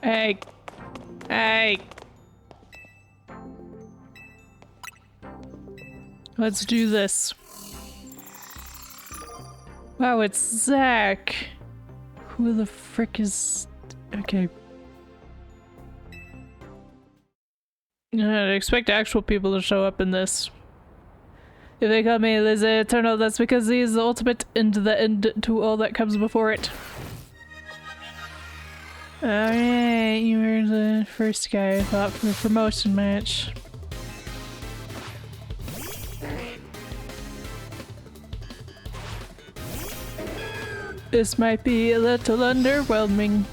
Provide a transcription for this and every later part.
Hey! Hey! Let's do this. Wow, it's Zach! Who the frick is... Okay. I'd expect actual people to show up in this. If they call me Xerneas and Yveltal, that's because he is the ultimate and the end to all that comes before it. Alright, you were the first guy I thought for a promotion match. This might be a little underwhelming.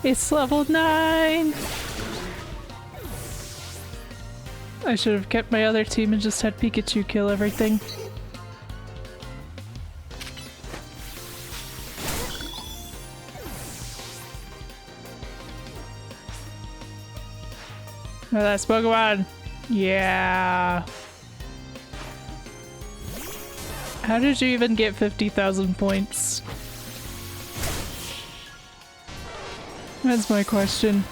It's level 9! I should have kept my other team and just had Pikachu kill everything. Oh, that's Pokemon! Yeah! How did you even get 50,000 points? That's my question.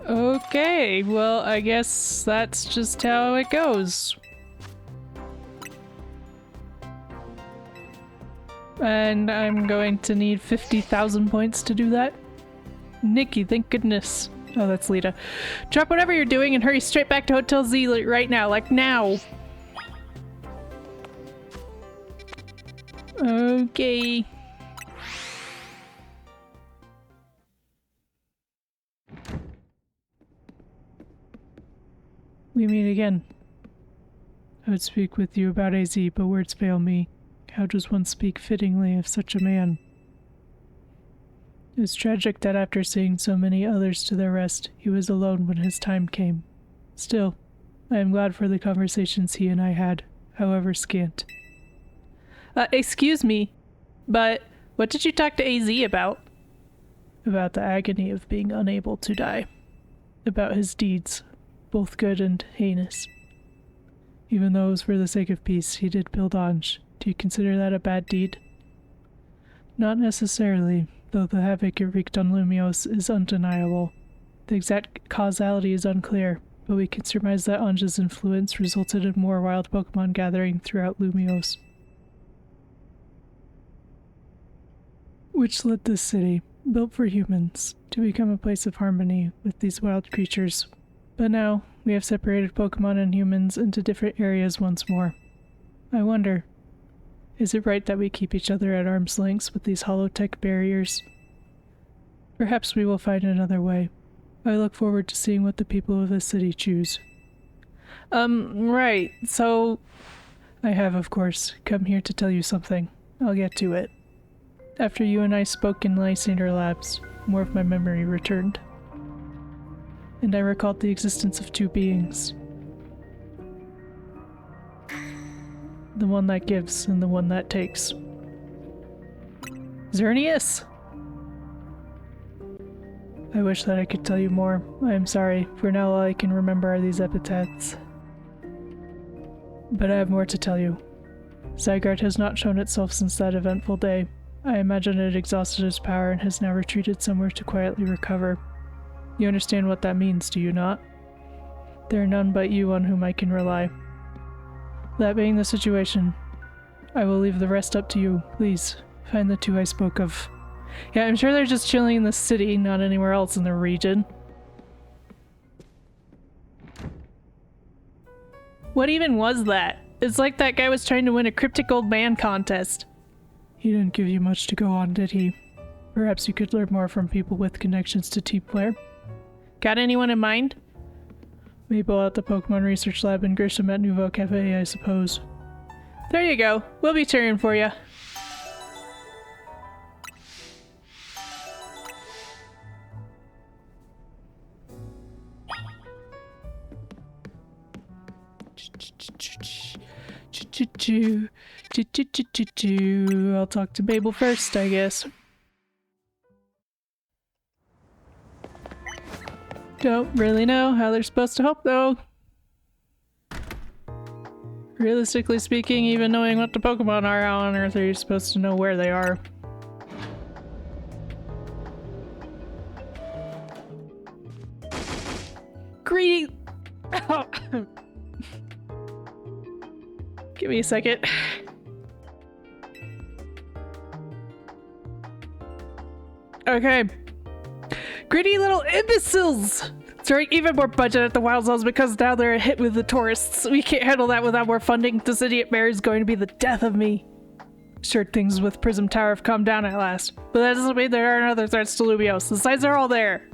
Okay, well, I guess that's just how it goes. And I'm going to need 50,000 points to do that. Nikki, thank goodness. Oh, that's Lita. Drop whatever you're doing and hurry straight back to Hotel Z right now, like now. Okay. We meet again. I would speak with you about AZ, but words fail me. How does one speak fittingly of such a man? It was tragic that after seeing so many others to their rest, he was alone when his time came. Still, I am glad for the conversations he and I had, however scant. Excuse me, but what did you talk to AZ about? About the agony of being unable to die. About his deeds, both good and heinous. Even though it was for the sake of peace, he did build Anj. Do you consider that a bad deed? Not necessarily, though the havoc it wreaked on Lumiose is undeniable. The exact causality is unclear, but we can surmise that Anj's influence resulted in more wild Pokémon gathering throughout Lumiose. Which led this city, built for humans, to become a place of harmony with these wild creatures. But now, we have separated Pokémon and humans into different areas once more. I wonder, is it right that we keep each other at arm's lengths with these holotech barriers? Perhaps we will find another way. I look forward to seeing what the people of this city choose. Right, so... I have, of course, come here to tell you something. I'll get to it. After you and I spoke in Lysander Labs, more of my memory returned. And I recalled the existence of two beings. The one that gives and the one that takes. Xerneas! I wish that I could tell you more. I am sorry, for now all I can remember are these epithets. But I have more to tell you. Zygarde has not shown itself since that eventful day. I imagine it exhausted its power and has now retreated somewhere to quietly recover. You understand what that means, do you not? There are none but you on whom I can rely. That being the situation, I will leave the rest up to you. Please, find the two I spoke of. Yeah, I'm sure they're just chilling in the city, not anywhere else in the region. What even was that? It's like that guy was trying to win a cryptic old man contest. He didn't give you much to go on, did he? Perhaps you could learn more from people with connections to Team Flare. Got anyone in mind? Mabel at the Pokemon Research Lab and Grisham at Nouveau Cafe, I suppose. There you go. We'll be cheering for you. I'll talk to Mabel first, I guess. Don't really know how they're supposed to help though. Realistically speaking, even knowing what the Pokemon are, how on earth are you supposed to know where they are? Greedy! Oh. Give me a second. Okay. Greedy little imbeciles! Throwing even more budget at the Wild Zones because now they're hit with the tourists. We can't handle that without more funding. This idiot mayor is going to be the death of me. Sure, things with Prism Tower have calmed down at last, but that doesn't mean there aren't other threats to Lumios. The signs are all there.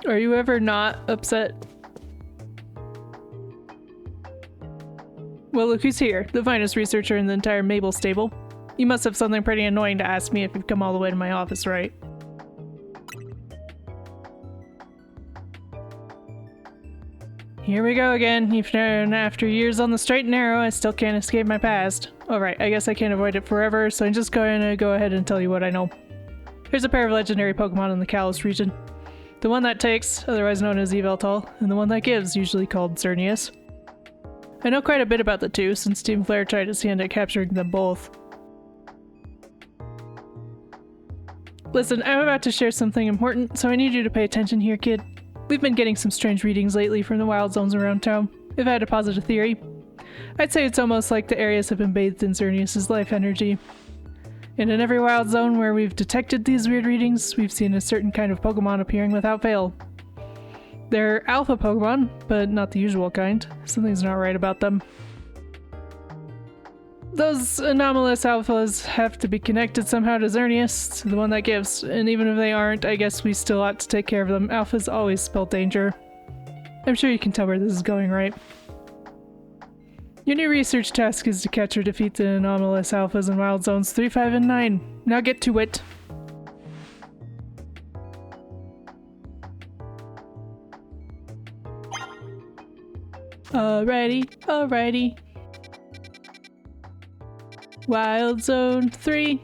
Are you ever not upset? Well, look who's here. The finest researcher in the entire Mabel stable. You must have something pretty annoying to ask me if you've come all the way to my office, right? Here we go again. Even after years on the straight and narrow, I still can't escape my past. Alright, I guess I can't avoid it forever, so I'm just going to go ahead and tell you what I know. There's a pair of legendary Pokemon in the Kalos region. The one that takes, otherwise known as Yveltal, and the one that gives, usually called Xerneas. I know quite a bit about the two, since Team Flare tried his hand at capturing them both. Listen, I'm about to share something important, so I need you to pay attention here, kid. We've been getting some strange readings lately from the wild zones around town. If I had to posit a theory, I'd say it's almost like the areas have been bathed in Xerneas' life energy. And in every wild zone where we've detected these weird readings, we've seen a certain kind of Pokemon appearing without fail. They're alpha Pokemon, but not the usual kind. Something's not right about them. Those anomalous alphas have to be connected somehow to Xerneas, the one that gives, and even if they aren't, I guess we still ought to take care of them. Alphas always spell danger. I'm sure you can tell where this is going, right? Your new research task is to catch or defeat the anomalous alphas in Wild Zones 3, 5, and 9. Now get to it! Alrighty. Wild Zone 3.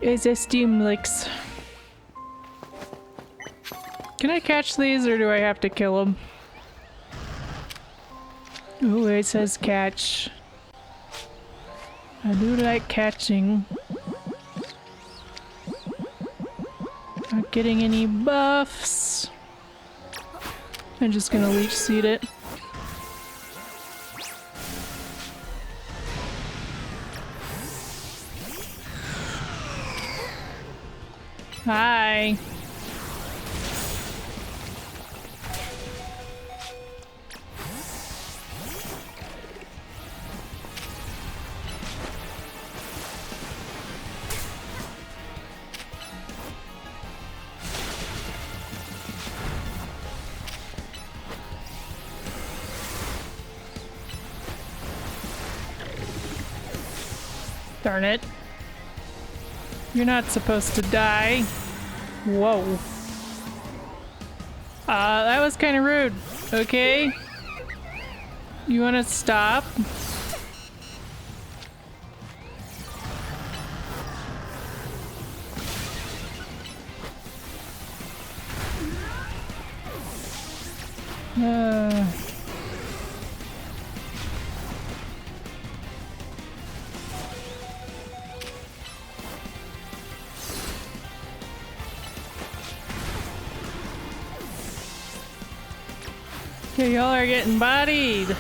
Is a Steamlix. Can I catch these or do I have to kill them? Oh, it says catch. I do like catching. Not getting any buffs. I'm just gonna leech seed it. Hi. Darn it. You're not supposed to die. Whoa. That was kind of rude. Okay. You wanna stop? Okay, y'all are getting bodied.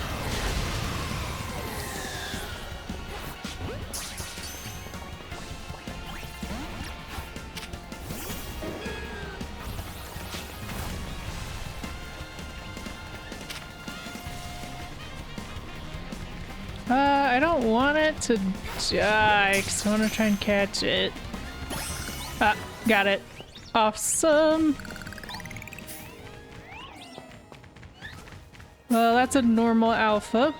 I don't want it to die because I want to try and catch it. Ah, got it. Awesome. Well, that's a normal alpha.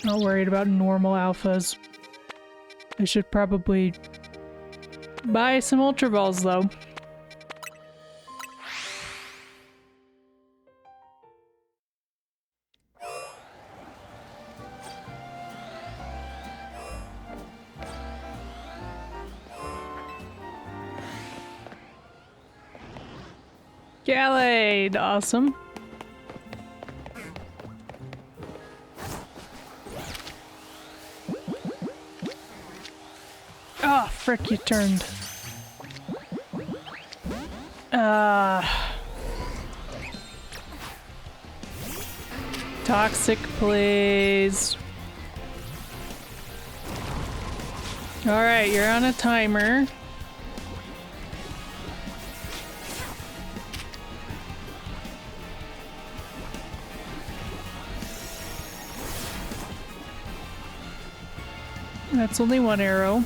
Not worried about normal alphas. I should probably buy some Ultra Balls though. Gallade! Awesome. Oh, frick, you turned. Toxic, please. Alright, you're on a timer. That's only one arrow.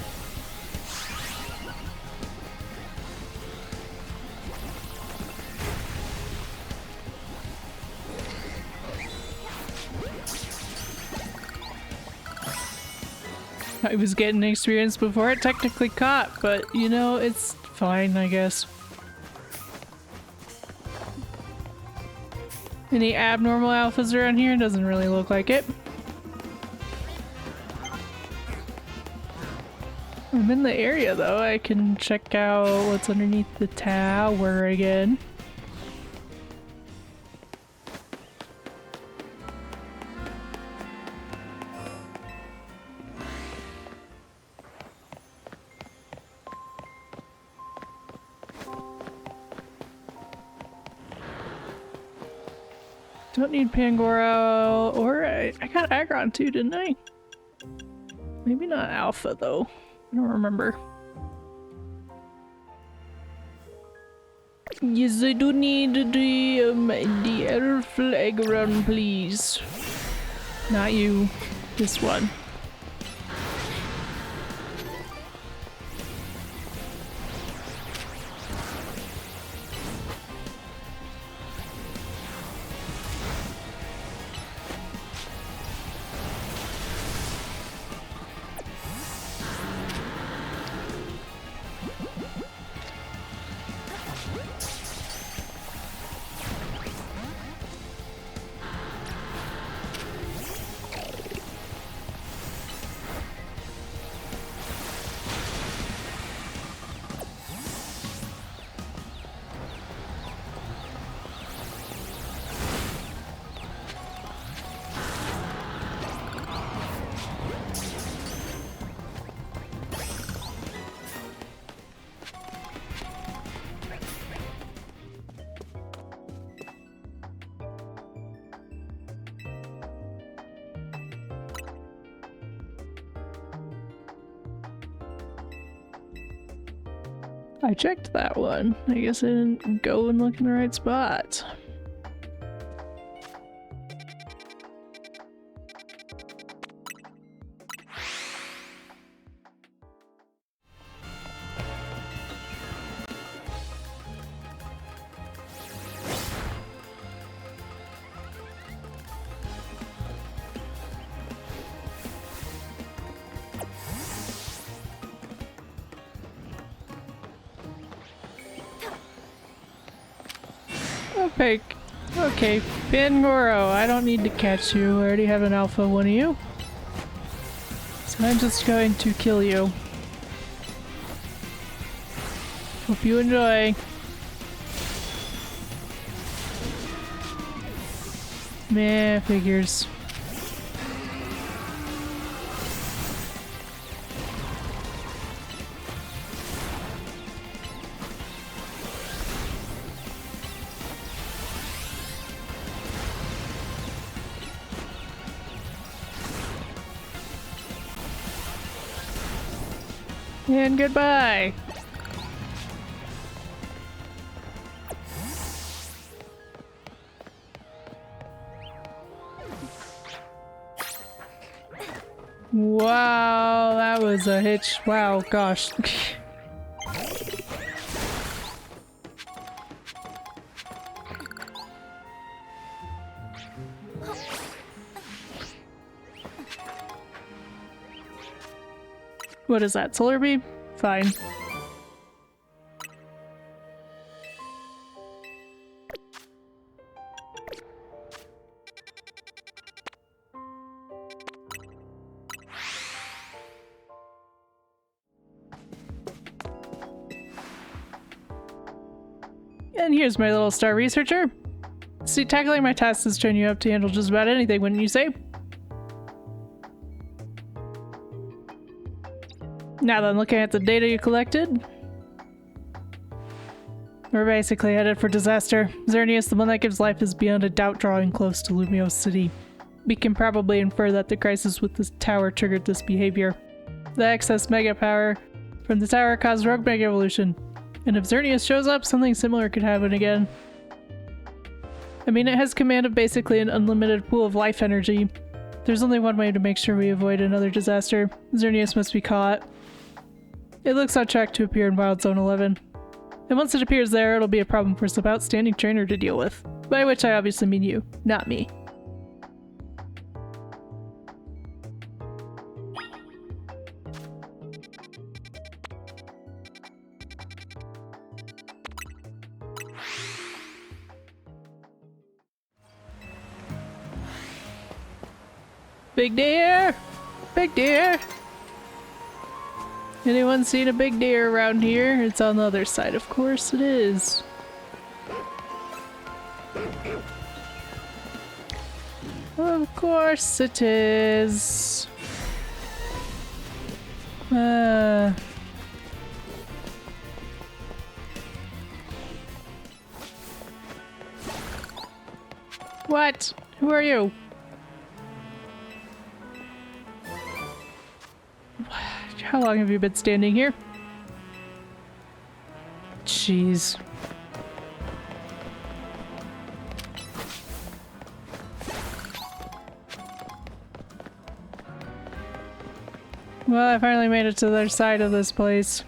I was getting experience before it technically caught, but you know, it's fine, I guess. Any abnormal alphas around here? Doesn't really look like it. I'm in the area though. I can check out what's underneath the tower again. Don't need Pangoro, or I got Aggron too, didn't I? Maybe not Alpha though. I don't remember. Yes, I do need the elf Aggron, please. Not you. This one. I checked that one. I guess I didn't go and look in the right spot. Okay, Pangoro, I don't need to catch you. I already have an alpha one of you. So I'm just going to kill you. Hope you enjoy. Meh, figures. And goodbye! Wow, that was a hitch. Wow, gosh. What is that, solar beam? Fine. And here's my little star researcher. See, tackling my tasks has trained you up to handle just about anything, wouldn't you say? Now then, looking at the data you collected, we're basically headed for disaster. Xerneas, the one that gives life, is beyond a doubt drawing close to Lumiose City. We can probably infer that the crisis with this tower triggered this behavior. The excess mega power from the tower caused rogue mega evolution. And if Xerneas shows up, something similar could happen again. I mean, it has command of basically an unlimited pool of life energy. There's only one way to make sure we avoid another disaster. Xerneas must be caught. It looks on track to appear in Wild Zone 11. And once it appears there, it'll be a problem for some outstanding trainer to deal with. By which I obviously mean you, not me. Big deer! Big deer! Anyone seen a big deer around here? It's on the other side, of course it is. Of course it is. What? Who are you? How long have you been standing here? Jeez. Well, I finally made it to the other side of this place.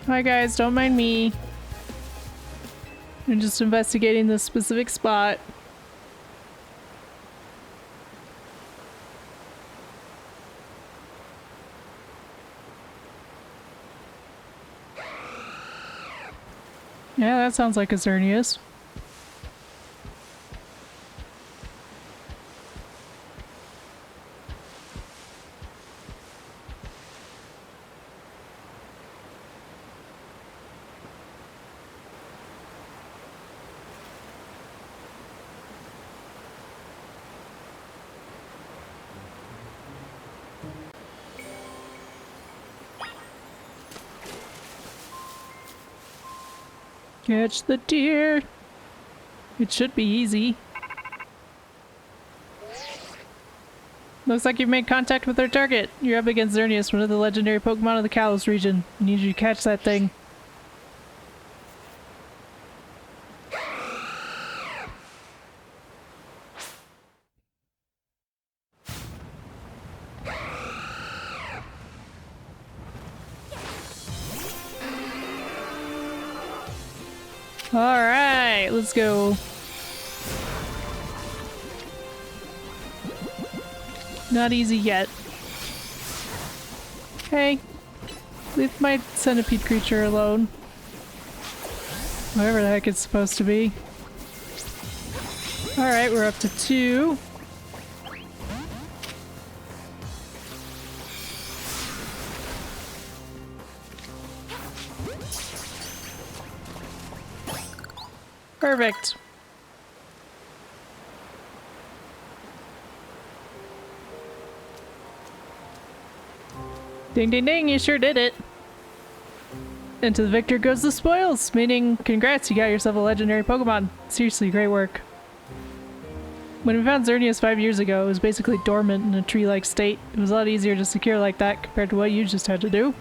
Hi guys, don't mind me. I'm just investigating this specific spot. Yeah, that sounds like a Xerneas. Catch the deer! It should be easy. Looks like you've made contact with our target. You're up against Xerneas, one of the legendary Pokemon of the Kalos region. I need you to catch that thing. Alright, let's go. Not easy yet. Hey, leave my centipede creature alone. Whatever the heck it's supposed to be. Alright, we're up to 2. Perfect. Ding ding ding, you sure did it. And to the victor goes the spoils, meaning congrats, you got yourself a legendary Pokemon. Seriously, great work. When we found Xerneas 5 years ago, it was basically dormant in a tree-like state. It was a lot easier to secure like that compared to what you just had to do.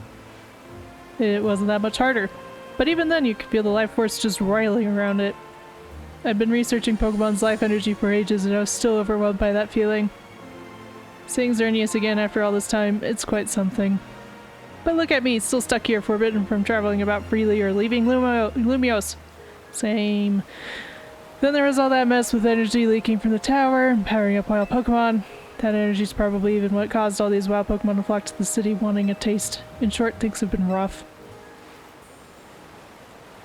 It wasn't that much harder. But even then, you could feel the life force just roiling around it. I've been researching Pokemon's life energy for ages, and I was still overwhelmed by that feeling. Seeing Xerneas again after all this time, it's quite something. But look at me, still stuck here, forbidden from traveling about freely or leaving Lumiose. Same. Then there was all that mess with energy leaking from the tower and powering up wild Pokemon. That energy's probably even what caused all these wild Pokemon to flock to the city wanting a taste. In short, things have been rough.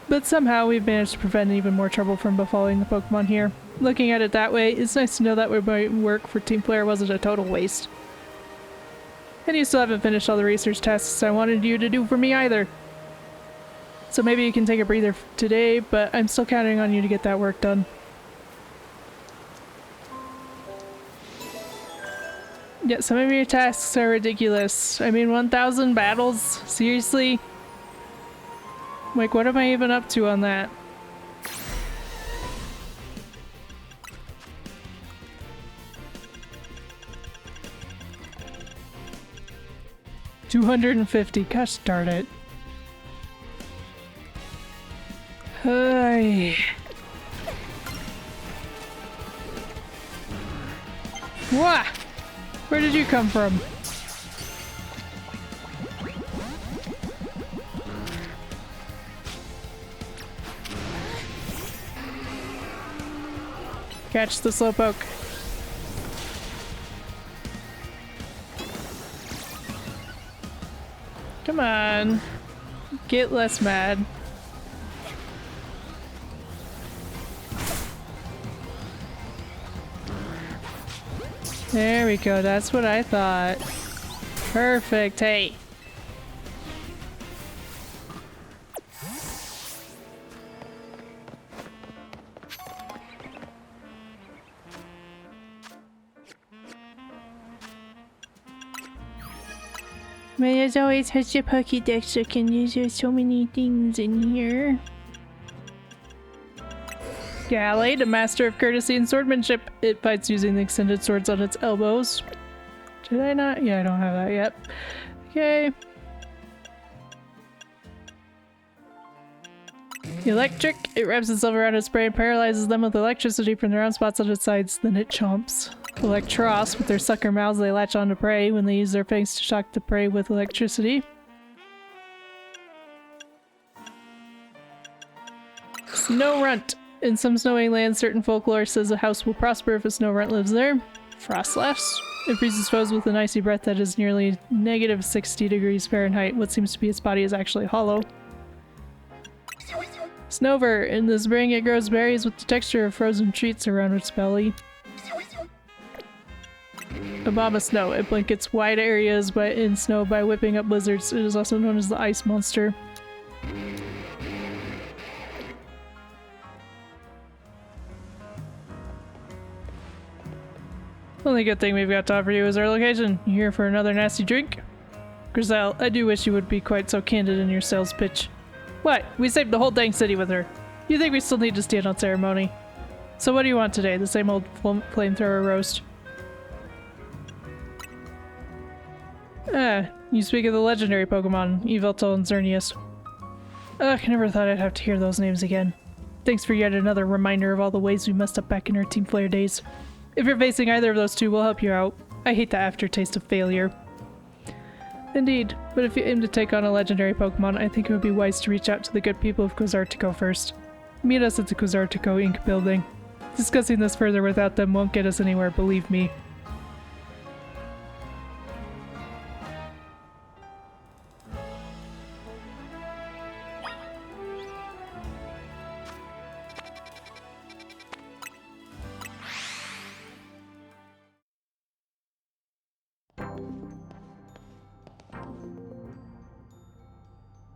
But somehow we've managed to prevent even more trouble from befalling the Pokemon here. Looking at it that way, it's nice to know that my work for Team Flare wasn't a total waste. And you still haven't finished all the research tasks I wanted you to do for me either. So maybe you can take a breather today, but I'm still counting on you to get that work done. Yeah, some of your tasks are ridiculous. I mean, 1,000 battles? Seriously? Like, what am I even up to on that? $250. Gosh darn it. Hey. Wah! Where did you come from? Catch the slowpoke. Come on. Get less mad. There we go, that's what I thought. Perfect, hey. Man, there's always such a Pokédex I can use. There's so many things in here. Galley, the master of courtesy and swordsmanship. It fights using the extended swords on its elbows. Did I not? Yeah, I don't have that yet. Okay. Electric. It wraps itself around its prey and paralyzes them with electricity from the round spots on its sides, then it chomps. Electros. With their sucker mouths, they latch onto prey when they use their fangs to shock the prey with electricity. Snow Runt. In some snowy lands, certain folklore says a house will prosper if a snow runt lives there. Frostlass. It freezes foes with an icy breath that is nearly negative 60 degrees Fahrenheit. What seems to be its body is actually hollow. Snover. In the spring, it grows berries with the texture of frozen treats around its belly. Obama Snow. It blankets wide areas in snow by whipping up blizzards. It is also known as the ice monster. Only good thing we've got to offer you is our location. You here for another nasty drink? Grizel, I do wish you would be quite so candid in your sales pitch. What? We saved the whole dang city with her. You think we still need to stand on ceremony? So what do you want today? The same old flamethrower roast? You speak of the legendary Pokémon, Yveltal and Xerneas. Ugh, I never thought I'd have to hear those names again. Thanks for yet another reminder of all the ways we messed up back in our Team Flare days. If you're facing either of those two, we'll help you out. I hate the aftertaste of failure. Indeed, but if you aim to take on a legendary Pokémon, I think it would be wise to reach out to the good people of Xerneas first. Meet us at the Xerneas Inc. building. Discussing this further without them won't get us anywhere, believe me.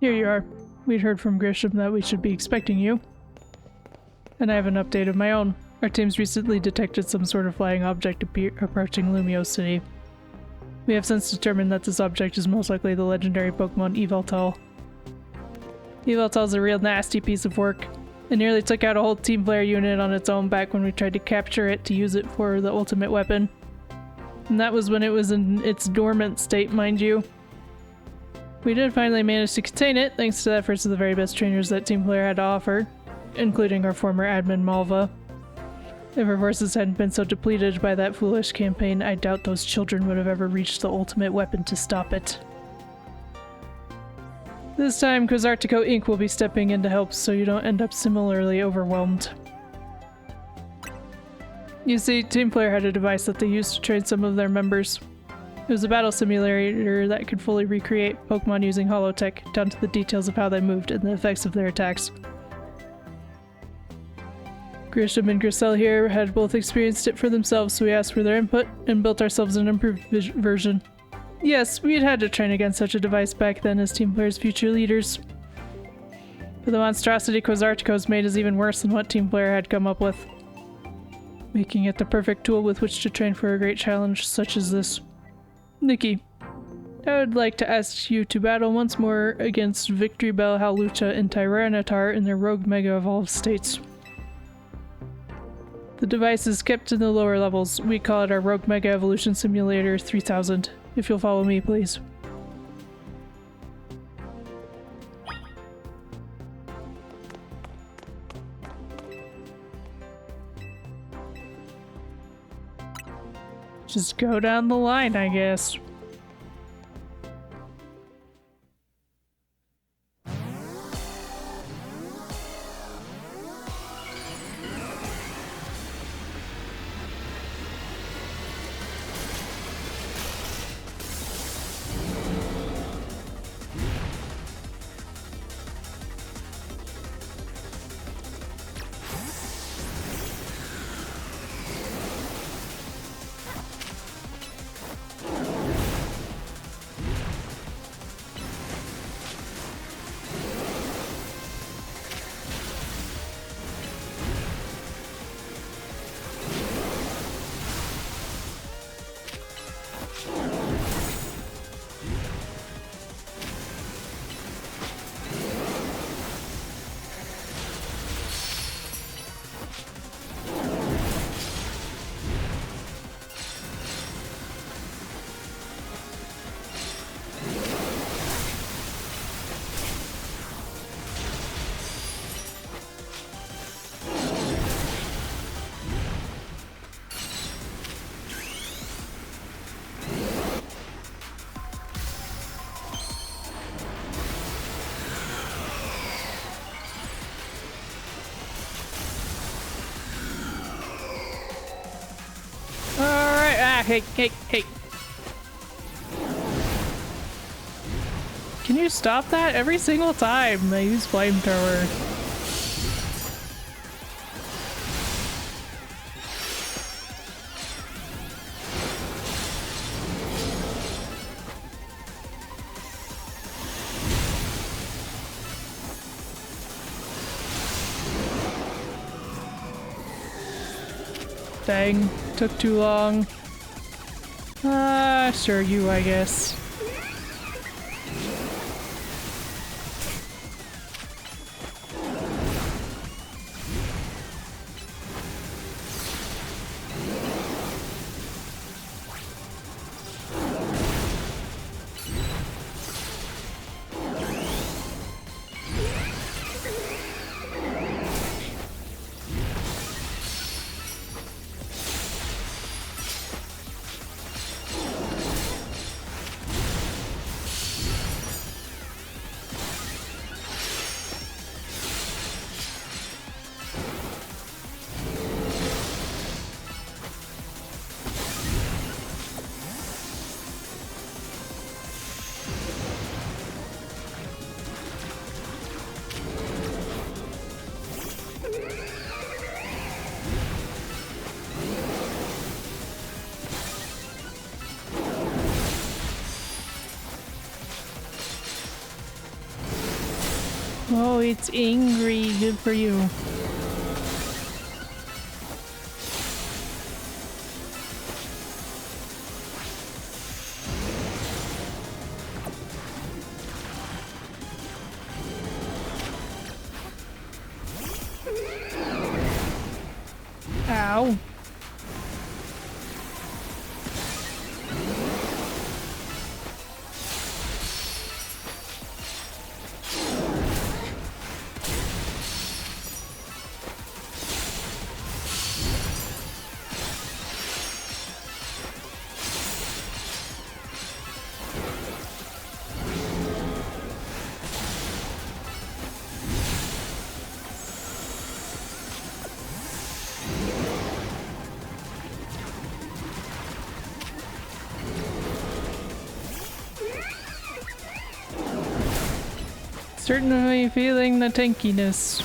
Here you are. We'd heard from Grisham that we should be expecting you. And I have an update of my own. Our team's recently detected some sort of flying object approaching Lumio City. We have since determined that this object is most likely the legendary Pokémon Yveltal. Yveltal's a real nasty piece of work. It nearly took out a whole Team Flare unit on its own back when we tried to capture it to use it for the ultimate weapon. And that was when it was in its dormant state, mind you. We did finally manage to contain it, thanks to the efforts of the very best trainers that Team Flare had to offer, including our former admin Malva. If our forces hadn't been so depleted by that foolish campaign, I doubt those children would have ever reached the ultimate weapon to stop it. This time, Xerneas Inc. will be stepping in to help so you don't end up similarly overwhelmed. You see, Team Flare had a device that they used to train some of their members. It was a battle simulator that could fully recreate Pokemon using holotech, down to the details of how they moved and the effects of their attacks. Grisham and Grizel here had both experienced it for themselves, so we asked for their input and built ourselves an improved version. Yes, we'd had to train against such a device back then as Team Player's future leaders. But the monstrosity Quasarticos made is even worse than what Team Player had come up with, making it the perfect tool with which to train for a great challenge such as this. Nikki, I would like to ask you to battle once more against Victory Bell, Hawlucha, and Tyranitar in their rogue Mega Evolved states. The device is kept in the lower levels. We call it our Rogue Mega Evolution Simulator 3000. If you'll follow me, please. Just go down the line, I guess. Hey. Can you stop that? Every single time I use flamethrower. Dang, took too long. Sure you, I guess. Oh, it's angry. Good for you. Ow. Certainly feeling the tankiness.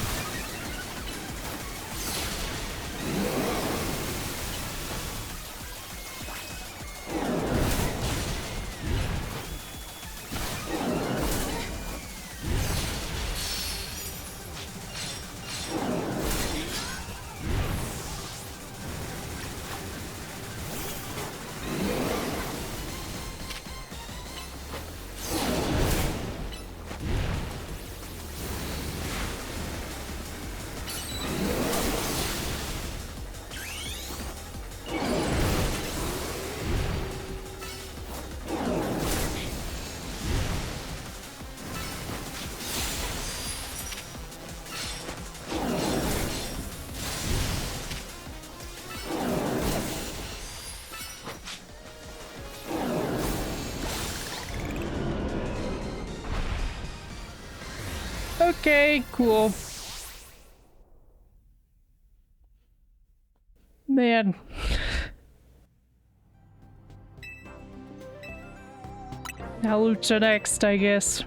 Okay, cool. Man. Now Lucha next, I guess.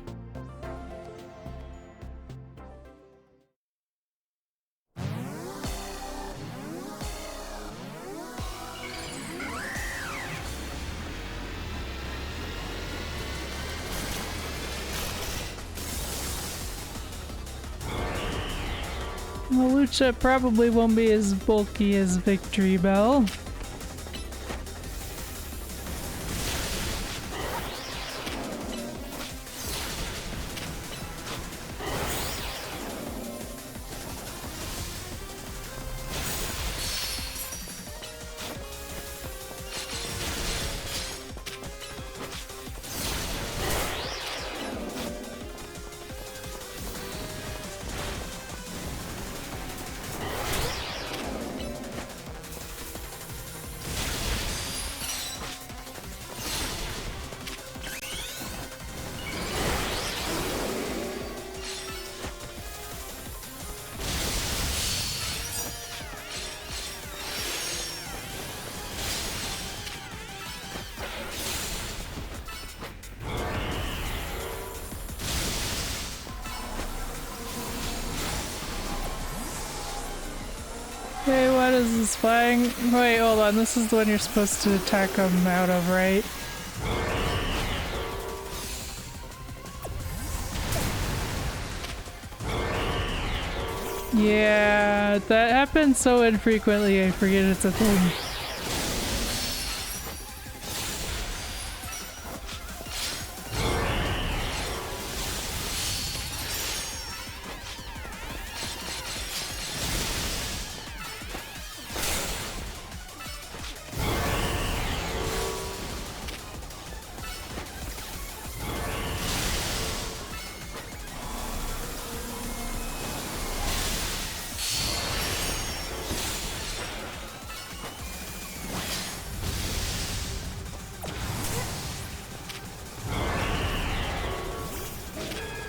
Well, Lucha probably won't be as bulky as Victory Bell. Okay, what is this flying? Wait, hold on. This is the one you're supposed to attack them out of, right? Yeah, that happens so infrequently, I forget it's a thing.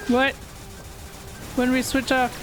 What? When we switch off?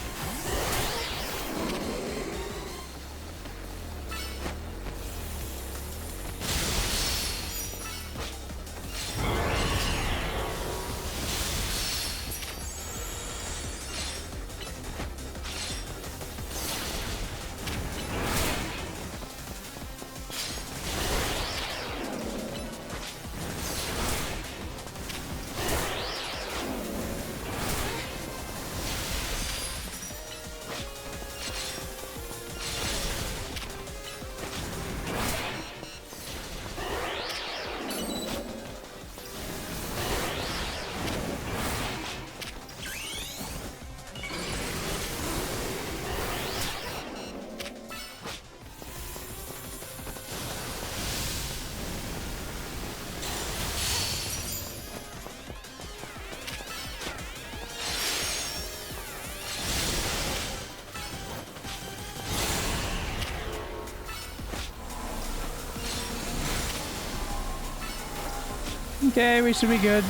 Okay, we should be good.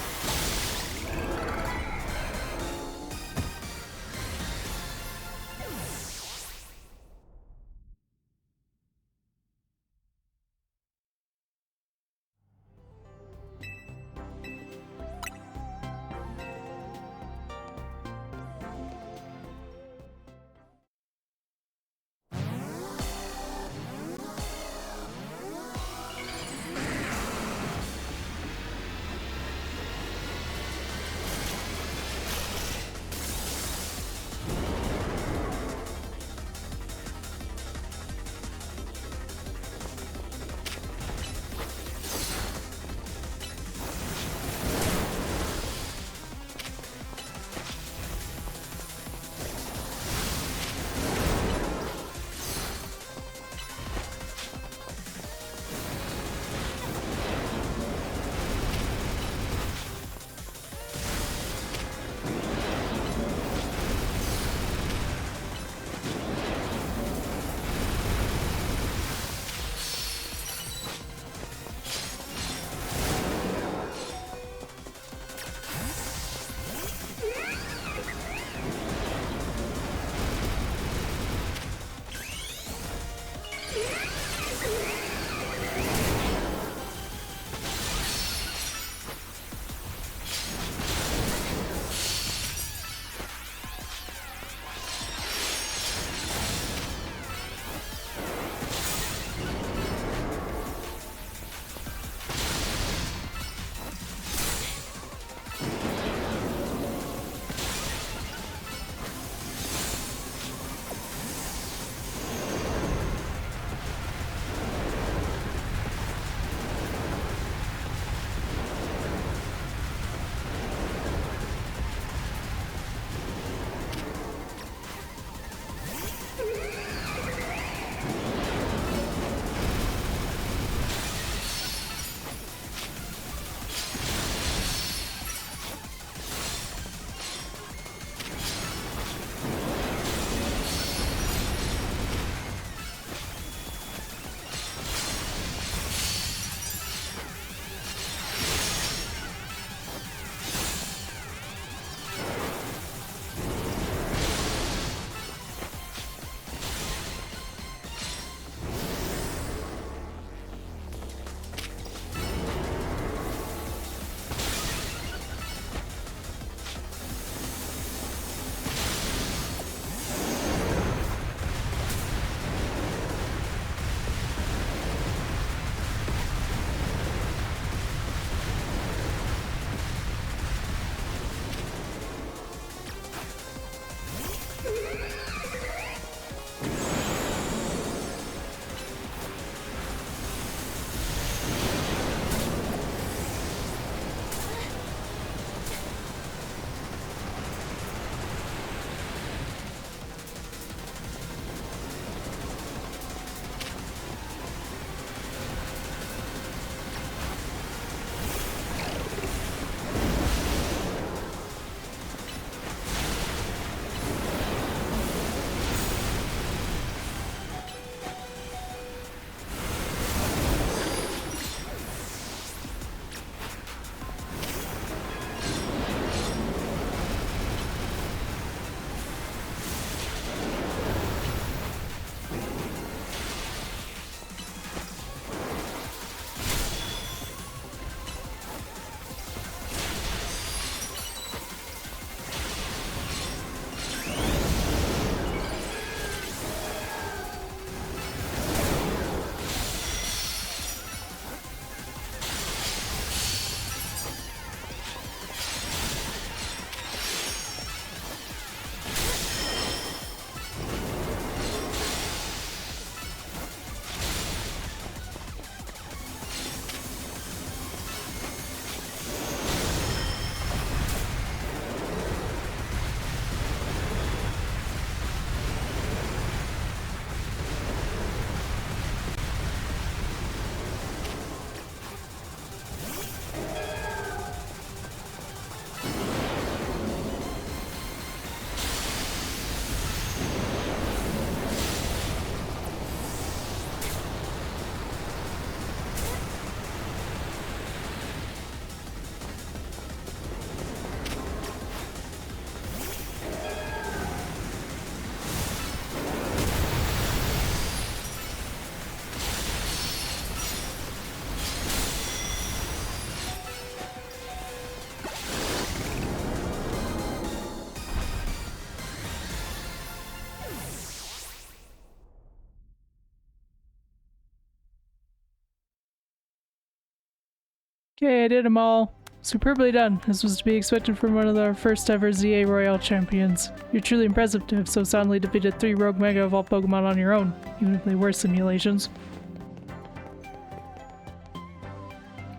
Okay, I did them all. Superbly done. This was to be expected from one of our first ever ZA Royale champions. You're truly impressive to have so soundly defeated 3 Rogue Mega Evolved Pokemon on your own, even if they were simulations.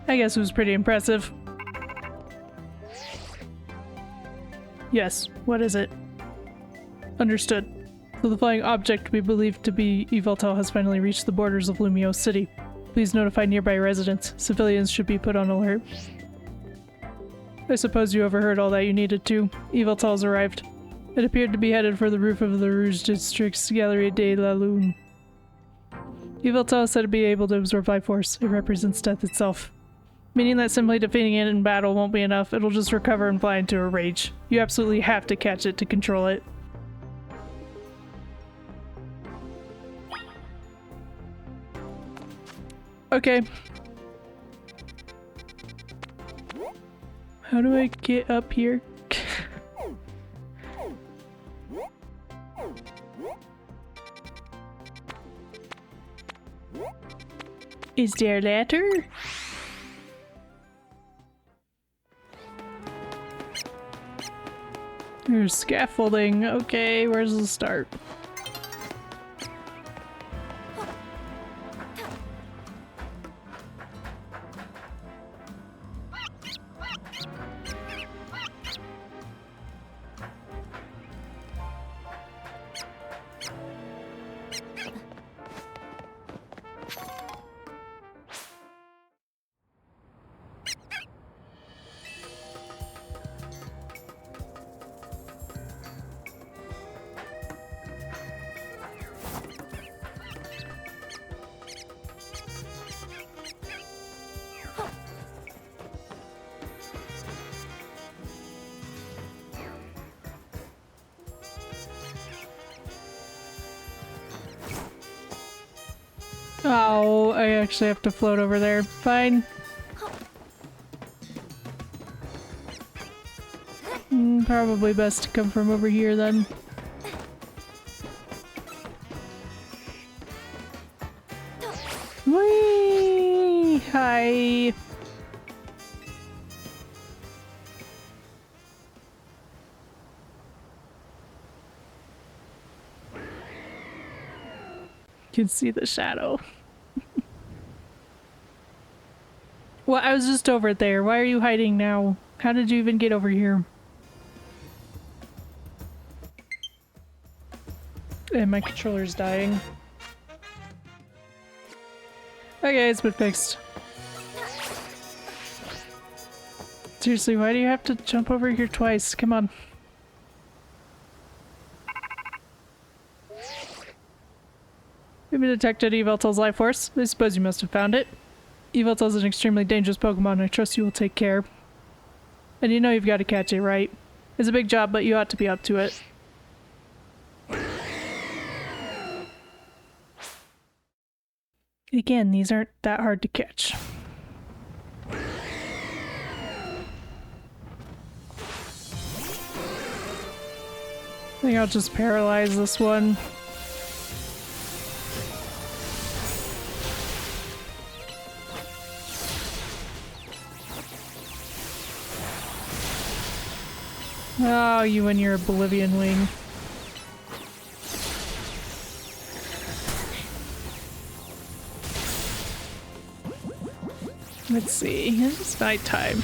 I guess it was pretty impressive. Yes, what is it? Understood. So the flying object we believe to be Yveltal has finally reached the borders of Lumiose City. Please notify nearby residents. Civilians should be put on alert. I suppose you overheard all that you needed to. Yveltal's arrived. It appeared to be headed for the roof of the Rouge District's Galerie de la Lune. Yveltal is said to be able to absorb life force. It represents death itself. Meaning that simply defeating it in battle won't be enough. It'll just recover and fly into a rage. You absolutely have to catch it to control it. Okay. How do I get up here? Is there a ladder? There's scaffolding. Okay, where's the start? Oh, I actually have to float over there. Fine. Probably best to come from over here then. Whee! Hi! Can see the shadow. Well, I was just over there. Why are you hiding now? How did you even get over here? And my controller's dying. Okay, it's been fixed. Seriously, why do you have to jump over here twice? Come on. We've detected Yveltal's life force. I suppose you must have found it. Yveltal's an extremely dangerous Pokemon. I trust you will take care. And you know you've got to catch it, right? It's a big job, but you ought to be up to it. Again, these aren't that hard to catch. I think I'll just paralyze this one. Oh, you and your Oblivion Wing. Let's see, it's nighttime.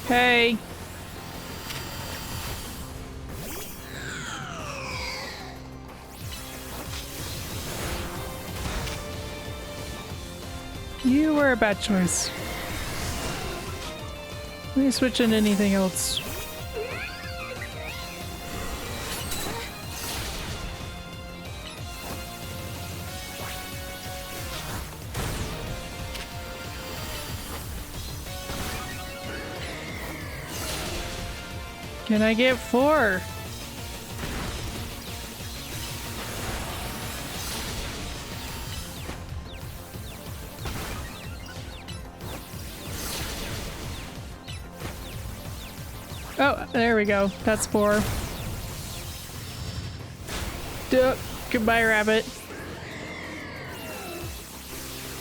Hey! You were a bad choice. Let me switch in anything else. Can I get 4? Oh, there we go. That's 4. Duh. Goodbye, rabbit.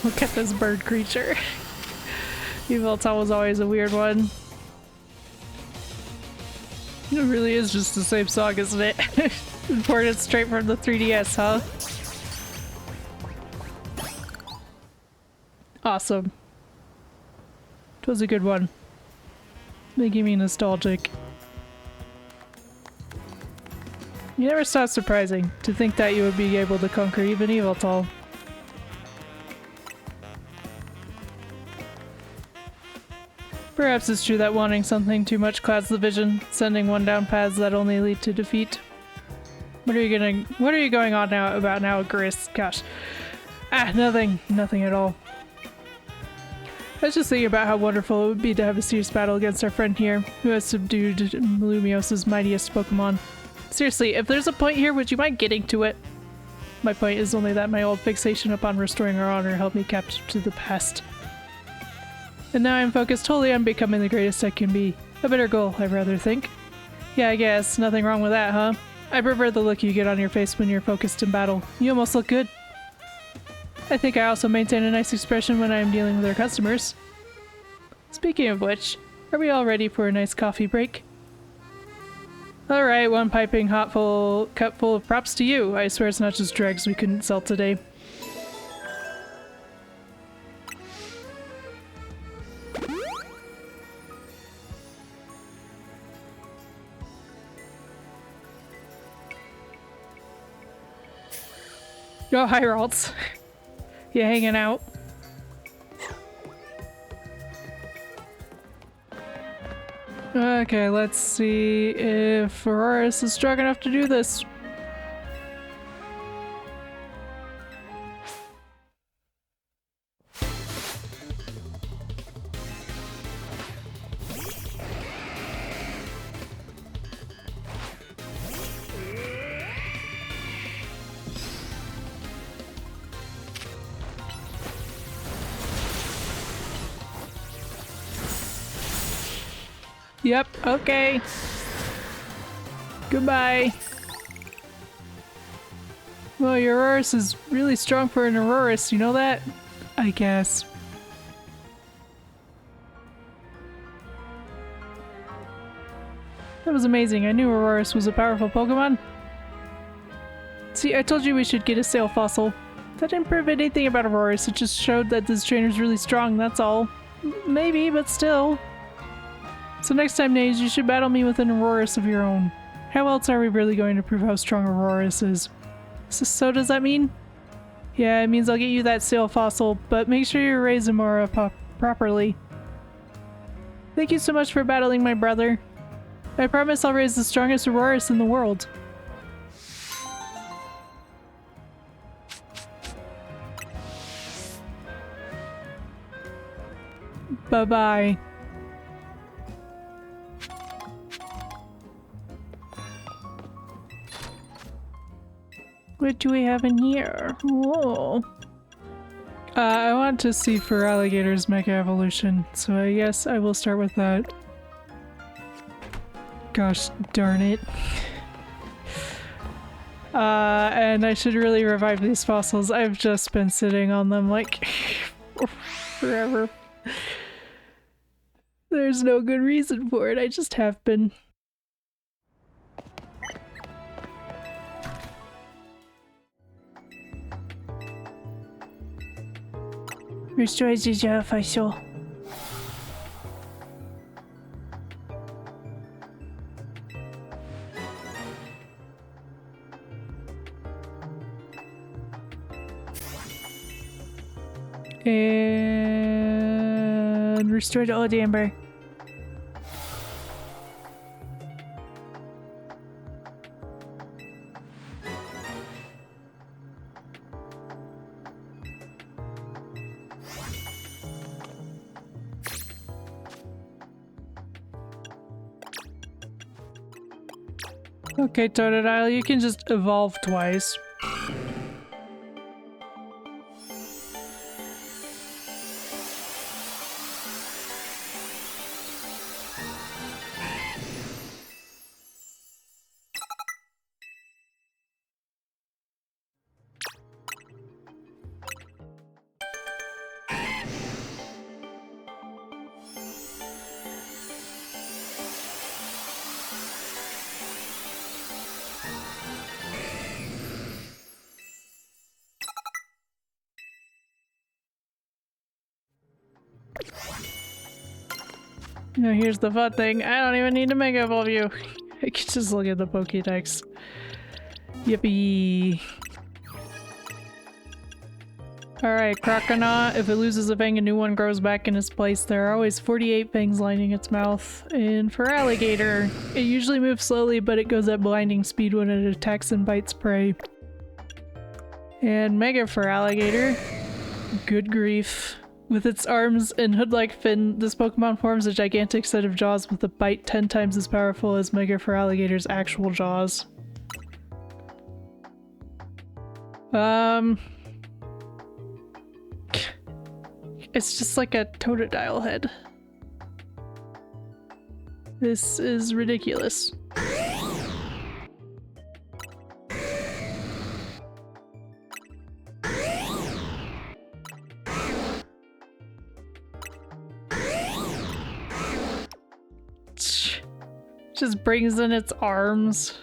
Look at this bird creature. Yveltal was always a weird one. It really is just the same song, isn't it? Imported straight from the 3DS, huh? Awesome. It was a good one. Making me nostalgic. You never stop surprising to think that you would be able to conquer even Yveltal. Perhaps it's true that wanting something too much clouds the vision, sending one down paths that only lead to defeat. What are you going on about now, Gris? Gosh. Ah, nothing. Nothing at all. I was just thinking about how wonderful it would be to have a serious battle against our friend here, who has subdued Lumios's mightiest Pokémon. Seriously, if there's a point here, would you mind getting to it? My point is only that my old fixation upon restoring our honor helped me capture to the past. And now I'm focused wholly on becoming the greatest I can be. A better goal, I rather think. Yeah, I guess. Nothing wrong with that, huh? I prefer the look you get on your face when you're focused in battle. You almost look good. I think I also maintain a nice expression when I am dealing with our customers. Speaking of which, are we all ready for a nice coffee break? Alright, one piping hot cup full of props to you. I swear it's not just dregs we couldn't sell today. Oh, hi, Ralts. You hanging out? Okay, let's see if Auroras is strong enough to do this. Yep, okay. Goodbye. Well, your Auroras is really strong for an Auroras, you know that? I guess. That was amazing. I knew Auroras was a powerful Pokemon. See, I told you we should get a sail fossil. That didn't prove anything about Auroras, it just showed that this trainer's really strong, that's all. Maybe, but still. So next time, Naze, you should battle me with an Auroras of your own. How else are we really going to prove how strong Auroras is? So does that mean? Yeah, it means I'll get you that sail fossil, but make sure you raise Amora properly. Thank you so much for battling my brother. I promise I'll raise the strongest Auroras in the world. Bye-bye. What do we have in here? Whoa. I want to see for Alligator's Mega Evolution, so I guess I will start with that. Gosh darn it. And I should really revive these fossils. I've just been sitting on them like forever. There's no good reason for it, I just have been. Restore Jija Facial. And restore the old amber. Okay, Totodile, you can just evolve twice. Now here's the fun thing. I don't even need to Mega Evolve you. I can just look at the Pokédex. Yippee. Alright, Croconaut. If it loses a fang, a new one grows back in its place. There are always 48 fangs lining its mouth. And for Alligator, it usually moves slowly, but it goes at blinding speed when it attacks and bites prey. And Mega for Alligator. Good grief. With its arms and hood-like fin, this Pokemon forms a gigantic set of jaws with a bite 10 times as powerful as Mega for Alligator's actual jaws. It's just like a Totodile head. This is ridiculous. Just brings in its arms.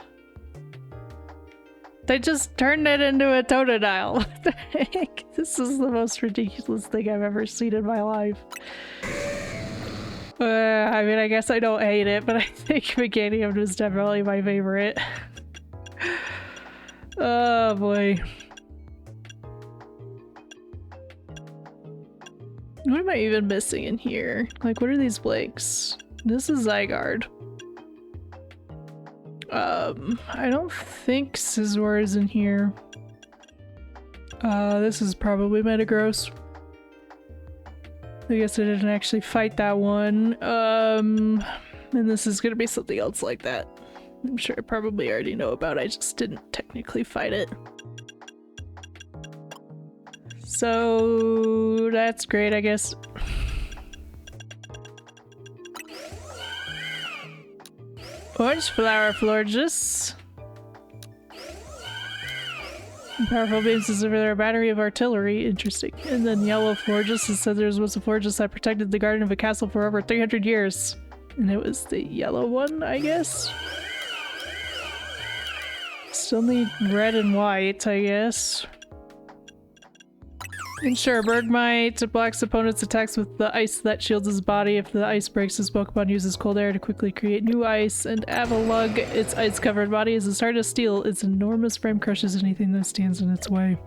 They just turned it into a Totodile. What the heck? This is the most ridiculous thing I've ever seen in my life. I mean, I guess I don't hate it, but I think Meganium is definitely my favorite. Oh boy. What am I even missing in here? Like, what are these blanks? This is Zygarde. I don't think Scizor is in here. This is probably Metagross. I guess I didn't actually fight that one. And this is gonna be something else like that. I'm sure I probably already know about, I just didn't technically fight it. So that's great, I guess. Orange Flower Florges. Powerful beams as if they're a battery of artillery. Interesting. And then Yellow Florges. It said there was a Florges that protected the garden of a castle for over 300 years. And it was the yellow one, I guess? Still need red and white, I guess. And sure, Bergmite blocks opponent's attacks with the ice that shields his body. If the ice breaks, his Pokemon uses cold air to quickly create new ice. And Avalugg, its ice-covered body is as hard as steel. Its enormous frame crushes anything that stands in its way.